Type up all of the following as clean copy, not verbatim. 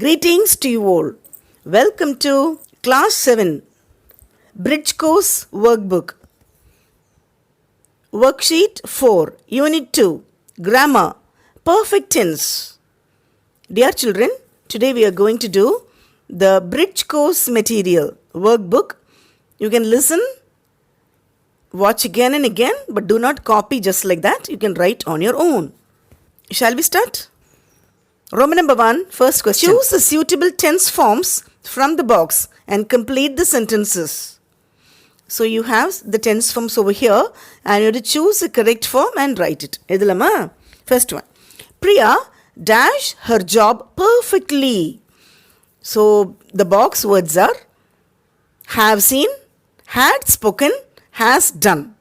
Greetings to you all. Welcome to Class 7 Bridge Course Workbook. Worksheet 4, Unit 2, Grammar, Perfect Tense. Dear children, today we are going to do the Bridge Course material workbook. You can listen, watch again and again, but do not copy just like that. You can write on your own. Shall we start? Roman number 1, first question. Choose the suitable tense forms from the box and complete the sentences. So you have the tense forms over here and you have to choose the correct form and write it. Idhulama. First one. Priya dash her job perfectly. So the box words are have seen, had spoken, has done.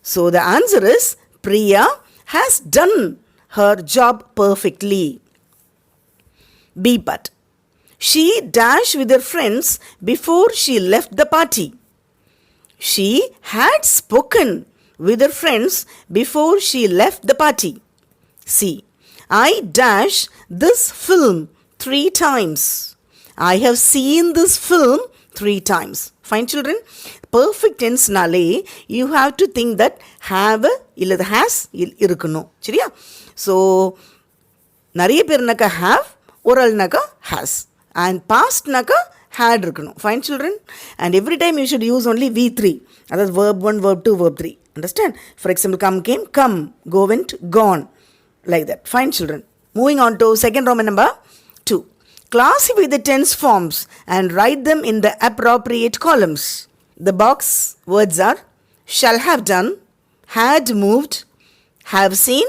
So the answer is Priya has done her job perfectly. B part. She dashed with her friends before she left the party. She had spoken with her friends before she left the party. C. I dash this film 3 times. I have seen this film 3 times. Fine children? Perfect tense nale, you have to think that have illa has irukano. Chiriya? So, nariya pernaka have, oral naka has, and past naka had irukano. Fine children? And every time you should use only V3. That is verb 1, verb 2, verb 3. Understand? For example, come came, come, go went, gone. Like that. Fine children. Moving on to second Roman number 2. Classify the tense forms and write them in the appropriate columns. The box words are shall have done, had moved, have seen,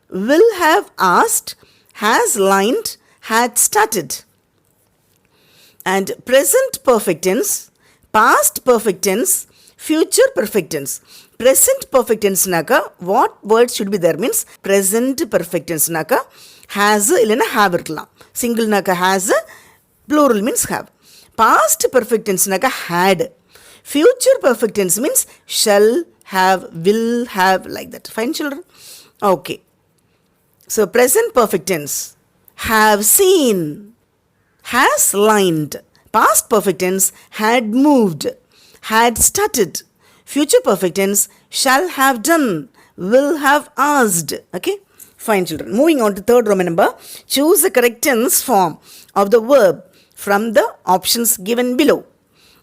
will have asked, has lined, had started. And present perfect tense, past perfect tense, future perfect tense. Present perfect tense naka, what words should be there means present perfect tense naka, has illana have irkalam. Single naka has, plural means have. Past perfect tense naka had. Future perfect tense means shall have, will have, like that. Fine children? Okay. So present perfect tense, have seen, has lined. Past perfect tense, had moved, had started. Future perfect tense, shall have done, will have asked. Okay? Fine children. Moving on to third Roman number. Choose the correct tense form of the verb from the options given below.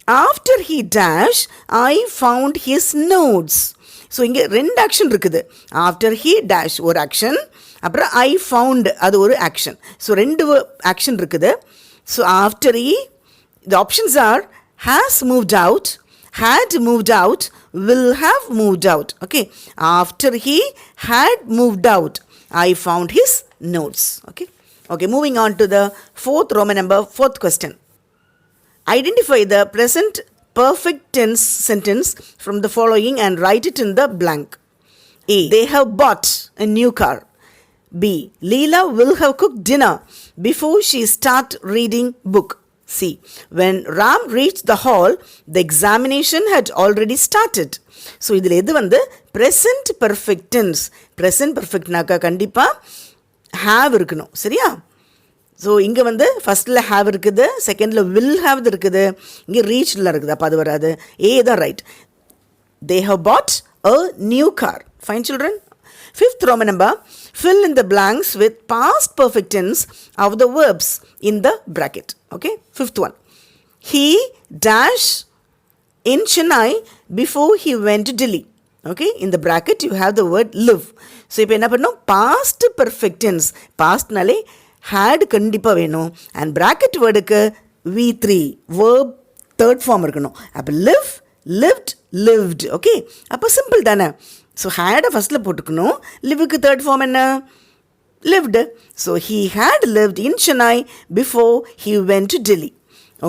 After he dash, I found his notes. So, இங்கே 2 action இருக்குது. After he dash ஒரு action, அப்புறம் I found அது ஒரு action. So, 2 action இருக்குது. So, after he, the options are has moved out, had moved out, will have moved out. Okay. After he had moved out, I found his notes. Okay. Okay. Moving on to the fourth Roman number, fourth question. Identify the present perfect tense sentence from the following and write it in the blank. A. They have bought a new car. B. Leela will have cooked dinner before she start reading book. C. When Ram reached the hall, the examination had already started. So, இதில் எது வந்து present perfect tense. Present perfect நாக்கா கண்டிப்பா have இருக்கணும். சரியா? So இங்கே வந்து ஃபஸ்ட்டில் have இருக்குது, செகண்டில் வில் ஹாவ் இருக்குது, இங்கே ரீச்டில் இருக்குது. அப்போ அது வராது. ஏ தான் right. They have bought a new car. Fine children. Fifth Roman number. Fill in the blanks with past perfect tense of the verbs in the bracket. Okay. Fifth one. He dash in Chennai before he went to Delhi. Okay. In the bracket you have the word live. So இப்போ என்ன பண்ணணும்? Past perfect tense. பாஸ்ட்னாலே had கண்டிப்பாக வேணும். And bracket வேர்டுக்கு V3 verb third form இருக்கணும். அப்போ live, lived, lived. Okay. அப்போ சிம்பிள் தானே. ஸோ ஹேடை ஃபஸ்ட்டில் போட்டுக்கணும். லிவுக்கு தேர்ட் ஃபார்ம் என்ன? lived. So he had lived in Chennai before he went to Delhi.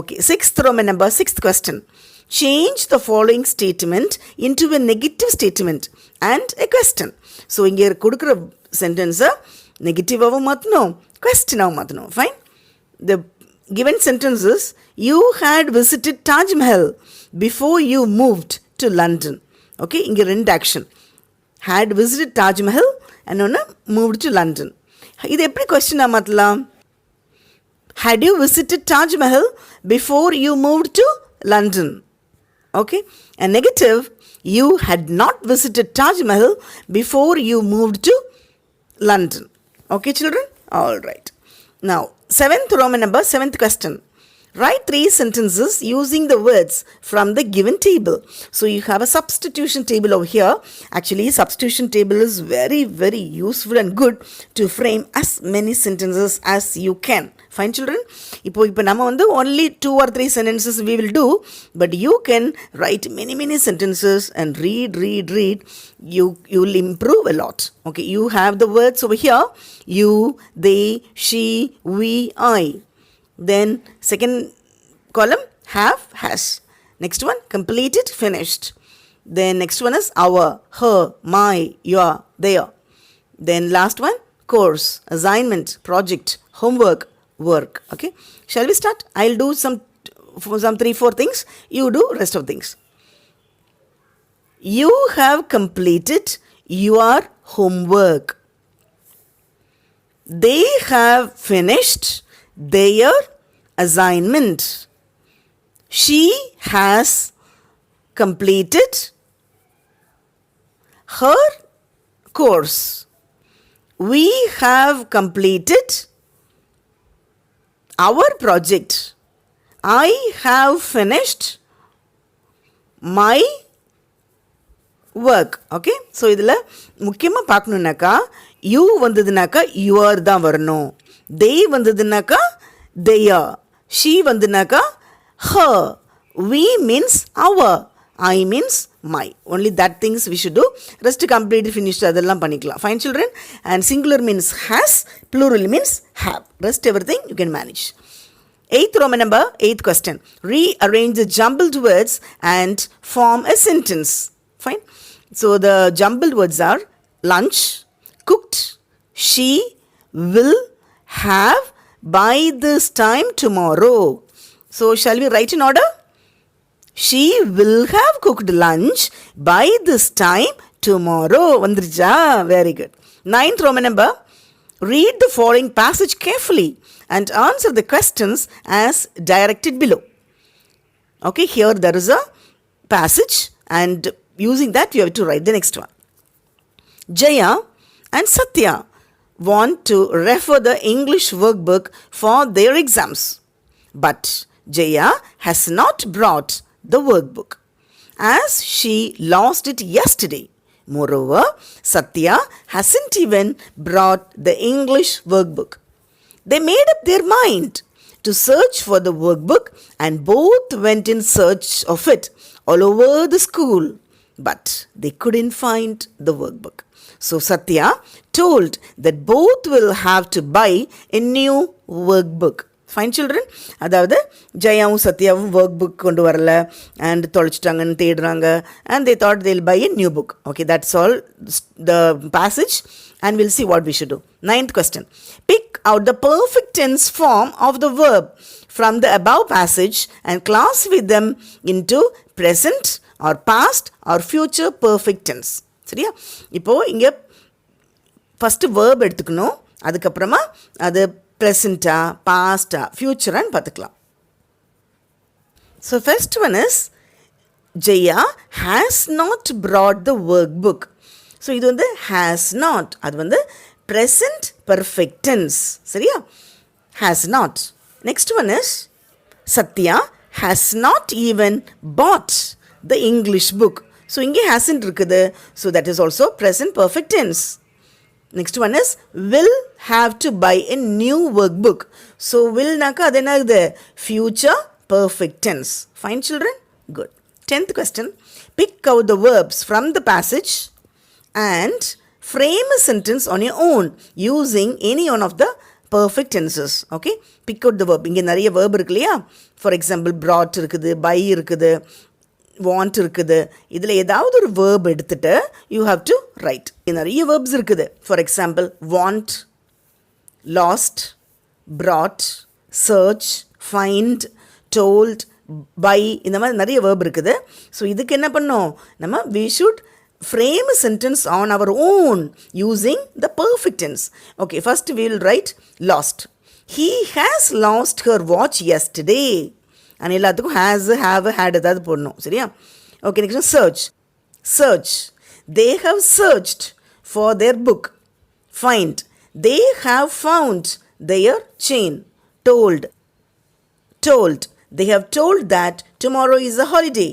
Okay. Sixth Roman number, sixth question. Change the following statement into a negative statement and a question. So இங்கே கொடுக்குற சென்டென்ஸை நெகட்டிவாகவும் மாற்றணும், கொஸ்டினாகவும் மாற்றணும். Fine. The given sentence is, you had visited Taj Mahal before you moved to London. Okay, இங்கே 2 action. Had visited Taj Mahal and ஒன்று moved to London. இது எப்படி கொஸ்டினாக மாற்றலாம்? Had you visited Taj Mahal before you moved to London? Okay. And negative, you had not visited Taj Mahal before you moved to London. Okay, children? All right. Now, Roman number, 7th question. Write 3 sentences using the words from the given table. So you have a substitution table over here. Actually, substitution table is very, very useful and good to frame as many sentences as you can. Fine, children? இப்போ நம்ம வந்து only 2 or 3 sentences we will do, but you can write many sentences and read. You'll improve a lot. Okay, you have the words over here. You, they, she, we, I. Then second column, have, has. Next one, completed, finished. Then next one is our, her, my, your, their. Then last one, course, assignment, project, homework, work. Okay, shall we start? I'll do some 3-4 things. You do rest of things. You have completed your homework. They have finished their assignment. She has completed her course. We have completed our project. I have finished my work. Okay, so இதில் முக்கியமாக பார்க்கணுன்னாக்கா you வந்ததுனாக்கா your தான் வரணும். They வந்ததுனாக்கா their. She வந்ததுனாக்கா her. We means our. I means my. Only that things we should do. Rest completely finished அதெல்லாம் பண்ணிக்கலாம். Fine, children? And singular means has, plural means have. Rest everything you can manage. 8th Roman number, 8th question. Rearrange the jumbled words and form a sentence. Fine. So the jumbled words are lunch, cooked, she will have by this time tomorrow. So shall we write in order? She will have cooked lunch by this time tomorrow. Vandrija, very good. 9th Roman number. Read the following passage carefully and answer the questions as directed below. Okay, here there is a passage and using that you have to write the next one. Jaya and Satya want to refer the English workbook for their exams, but Jaya has not brought the workbook as she lost it yesterday. Moreover, Satya hasn't even brought the English workbook. They made up their mind to search for the workbook and both went in search of it all over the school, but they couldn't find the workbook. So Satya told that both will have to buy a new workbook. Fine, children? அதாவது ஜெயாவும் சத்யாவும் work book கொண்டு வரல and தொலைச்சிட்டாங்கன்னு தேடுறாங்க and they thought they'll buy a new book. Okay, that's all the passage and we'll see what we should do. 9th question. Pick out the perfect tense form of the verb from the above passage and classify them into present or past or future perfect tense. சரியா? இப்போ இங்கே first verb எடுத்துக்கணும், அதுக்கப்புறமா அது ப்ரெசண்ட்டா பாஸ்டா ஃப்யூச்சரான்னு பார்த்துக்கலாம். So first one is Jaya has not brought the work book. ஸோ இது வந்து ஹேஸ் நாட், அது வந்து ப்ரெசண்ட் பர்ஃபெக்ட் டென்ஸ். சரியா? Has not. Next one is Sathya has not even bought the English book. So இங்கே ஹேஸ்ன்ட் இருக்குது. So that is also present perfect tense. Next one is will have to buy a new workbook. So will naka அது என்ன ஆகுது? Future perfect tense. Fine, children? Good. 10th question. Pick out the verbs from the passage and frame a sentence on your own using any one of the perfect tenses. Okay? Pick out the verb. இங்கே நிறைய verb இருக்கு இல்லையா? For example, brought இருக்குது, buy இருக்குது, want இருக்குது. இதில் ஏதாவது ஒரு வேர்ப் எடுத்துட்டு யூ ஹாவ் டு ரைட். நிறைய வேர்ப்ஸ் இருக்குது. For example want, lost, brought, search, find, told, buy, இந்த மாதிரி நிறைய வேர்ப் இருக்குது. ஸோ இதுக்கு என்ன பண்ணோம் நம்ம? we should frame a sentence on our own using the perfect tense. Okay, first we will write lost. He has lost her watch yesterday. And எல்லாத்துக்கும் has, have, had ஏதாவது போடணும். சரியா? Okay, next one, search. Search. They have searched for their book. Find. They have found their chain. Told. Told. They have told that tomorrow is a holiday.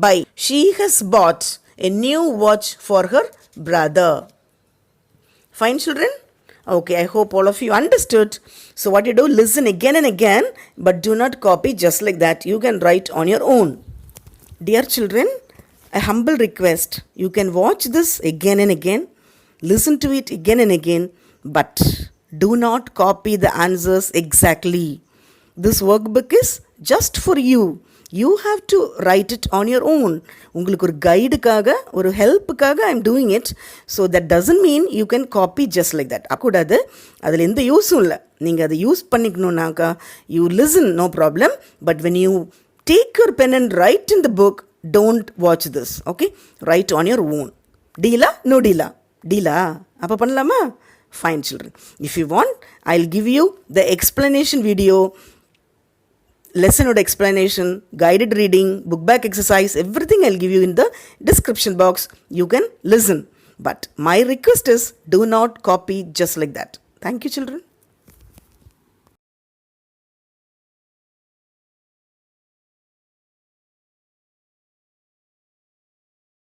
Buy. She has bought a new watch for her brother. Fine, children? Okay, I hope all of you understood. So what you do, listen again and again, but do not copy just like that. You can write on your own. Dear children, a humble request. You can watch this again and again, listen to it again and again, but do not copy the answers exactly. This workbook is just for you. You have to write it on your own. உங்களுக்கு ஒரு கைடுக்காக, ஒரு ஹெல்ப்புக்காக I am doing it. So that doesn't mean you can copy just like that. கூடாது. அதில் எந்த யூஸும் இல்லை. நீங்கள் அதை யூஸ் பண்ணிக்கணுன்னாக்கா you listen, no problem. But when you take your pen and write in the book, don't watch this. Okay, write on your own. டீலா? No டீலா? டீலா? அப்போ பண்ணலாமா? Fine children. If you want, I will give you the explanation video, lesson note explanation, guided reading, book back exercise, everything I'll give you in the description box. You can listen. But my request is, do not copy just like that. Thank you, children.